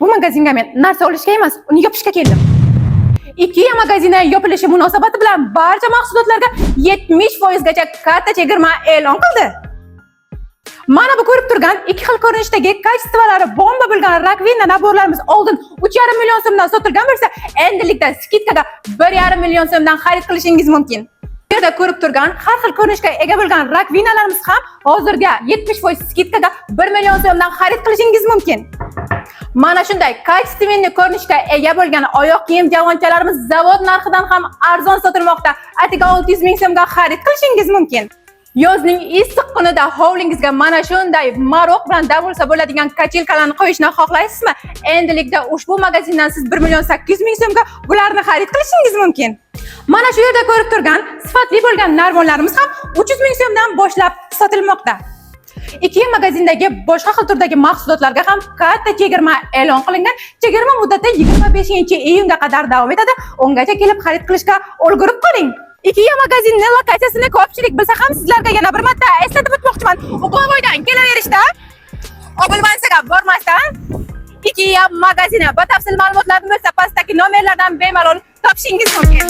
Bu magazinga men narsa olishga emas, uni yopishga keldim. IKEA magazini yopilishi munosabati bilan barcha mahsulotlarga 70% gacha katta chegirma e'lon qildi. Mana bu ko'rib turgan ikki xil ko'rinishdagi kачестволari bomba bo'lgan rakvina naborlarimiz oldin 3,5 million so'mdan sotilgan bo'lsa, endilikda skidkaga 1,5 million so'mdan xarid qilishingiz mumkin. Bu yerda ko'rib turgan har xil ko'rinishga ega bo'lgan rakvinalarimiz ham hozirga 70% skidkaga 1 million so'mdan xarid qilishingiz mumkin. Mana shunday kачественный ko'rinishga ega bo'lgan oyoq kiyim javonchalarimiz zavod narxidan ham arzon sotilmoqda. Atiga 600 ming so'mga xarid qilishingiz mumkin. Yozning issiq kunida hovlingizga mana shunday maroq bilan davulsa bo'ladigan kachelkalarni qo'yishni xohlaysizmi? Endilikda ushbu magazindan siz 1 million 800 ming so'mga bularni xarid qilishingiz mumkin. Mana shu yerda ko'rib turgan sifatli bo'lgan narvonlarimiz ham 300 ming so'mdan boshlab sotilmoqda. IKEA magazindagi boshqa xil turdagi mahsulotlarga ham katta chegirma e'lon qilingan. Chegirma muddati 25-iyunga qadar davom etadi. Ungacha kelib xarid qilishga ulgurib qoling. IKEA magazining lokatsiyasini ko'pchilik bilsa ham sizlarga yana bir marta eslatib o'tmoqchiman. Uqovoydan kelaverishda, Obilbansaga bormasdan IKEA magazini batafsil ma'lumotlarni bo'lsa pastdagi nomerlardan bemalol topishingiz mumkin.